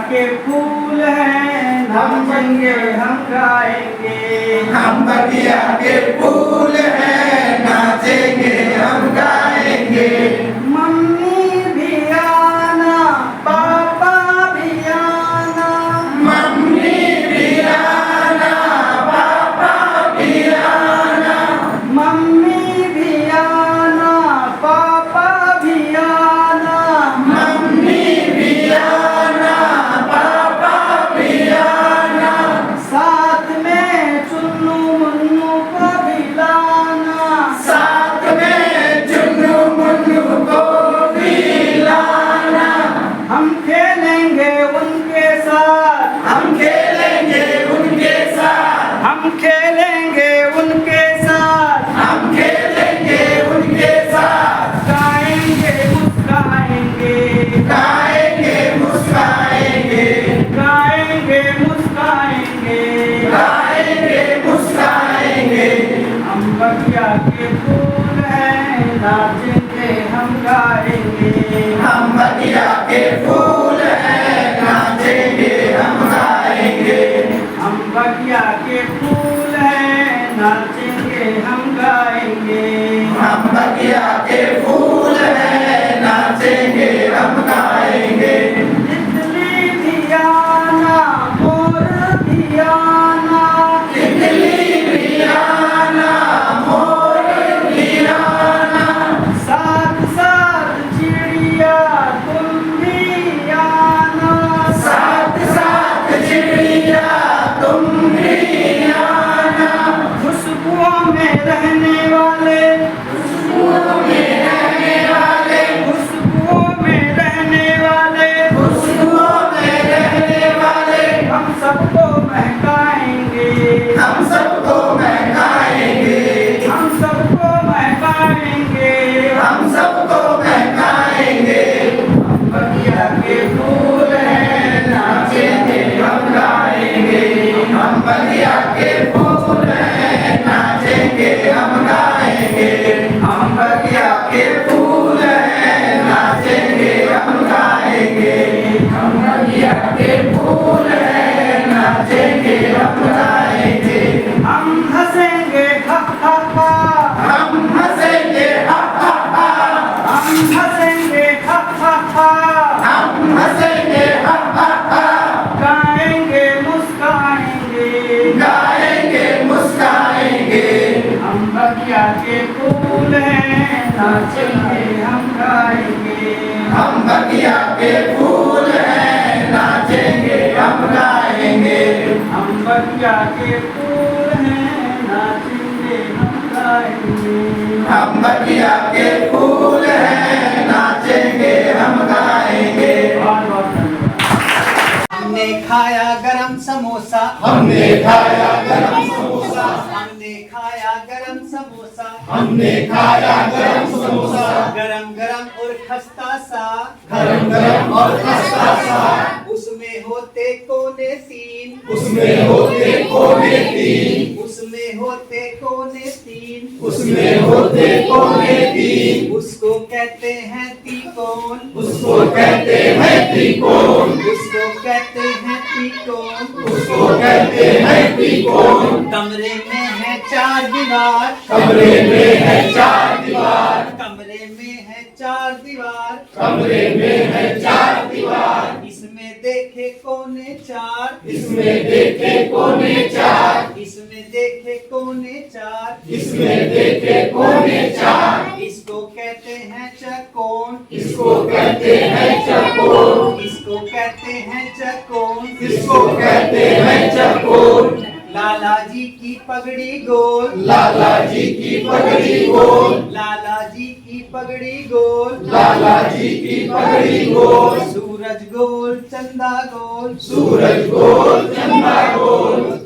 के फूल हैं, नाचेंगे हम गाएंगे। हम बगिया के फूल हैं, नाचेंगे हम गाएंगे। मम्मी भी आना, पापा भी आना। मम्मी भी आना, पापा भी आना। मम्मी भी आना, पापा भी आना। मम्मी भी आना, पापा भी आना। साथ में चुन्नू मुन्नू को भी लाना। साथ में चुन्नू मुन्नू को भी लाना। हम खेलेंगे उनके साथ, हम खेलेंगे उनके साथ। हम खेलेंगे उनके साथ। हम खेलेंगे उनके साथ। गाएंगे मुस्काएंगे, गाएंगे मुस्काएंगे। गाएंगे मुस्काएंगे। गाएंगे मुस्काएंगे। हम बगिया के फूल हैं, नाचेंगे हम गाएंगे। हम बगिया के फूल हैं, नाचेंगे हम गाएंगे। हम बगिया के फूल हैं, नाचेंगे हम गाएंगे। हम बगिया के फूल हैं, नाचेंगे हम गाएंगे। तितली भी आना, मोर भी आना। तितली भी आना, मोर भी आना। साथ साथ चिड़िया तुम भी आना। साथ साथ चिड़िया तुम भी आना। खुशबुओं में रहने वाले, खुशबुओं में रहने वाले। खुशबुओं में रहने वाले। खुशबुओं में रहने वाले। हम सबको महकाएंगे, हम सबको महकाएंगे। हम सबको महकाएंगे। हम सबको महकाएंगे। हम बगिया के फूल हैं, नाचेंगे हम गाएंगे। हम बगिया के फूल हैं, नाचेंगे हम गाएंगे। हम बगिया के फूल हैं, नाचेंगे हम गाएंगे। हम बगिया के फूल हैं, नाचेंगे हम गाएंगे। हम हंसेंगे हा हा हा। हम हंसेंगे हा हा हा। हम हंसेंगे हा हा हा। हम हंसेंगे हा हा हा। गाएंगे मुस्काएंगे, गाएंगे मुस्काएंगे। हम बगिया के फूल हैं, नाचेंगे हम गाएंगे। हम बगिया के फूल हैं, नाचेंगे हम गाएंगे। हम बगिया के फूल हैं, नाचेंगे हम गाएंगे। हम बगिया के फूल हैं, नाचेंगे हम गाएंगे। बहुत बहुत धन्यवाद। हमने खाया गरम समोसा, हमने खाया गरम समोसा। हमने खाया गरम समोसा। हमने खाया गरम समोसा। गरम गरम और खस्ता सा, गरम गरम और खस्ता सा। उसमें होते कोने तीन, उसमें होते कोने तीन। उसमें होते कोने तीन। उसमें होते कोने तीन। उसको कहते हैं तिकोन, उसको कहते हैं त्रिकोण। उसको कहते हैं तिकोन। उसको कहते हैं त्रिकोण। कमरे में है चार दीवार, कमरे में है चार दीवार। कमरे में है चार दीवार। कमरे में है चार दीवार। इसमें देखे कोने चार, इसमें देखे कोने चार। इसमें देखे कोने चार। इसमें देखे कोने चार। इसको कहते हैं चकोन, इसको कहते हैं चकोर। इसको कहते हैं चकोन। इसको कहते हैं चकोर। लाला जी की पगड़ी गोल, लाला जी की पगड़ी गोल। लाला जी की पगड़ी गोल। लाला जी की पगड़ी गोल। सूरज गोल चंदा गोल, सूरज गोल चंदा गोल।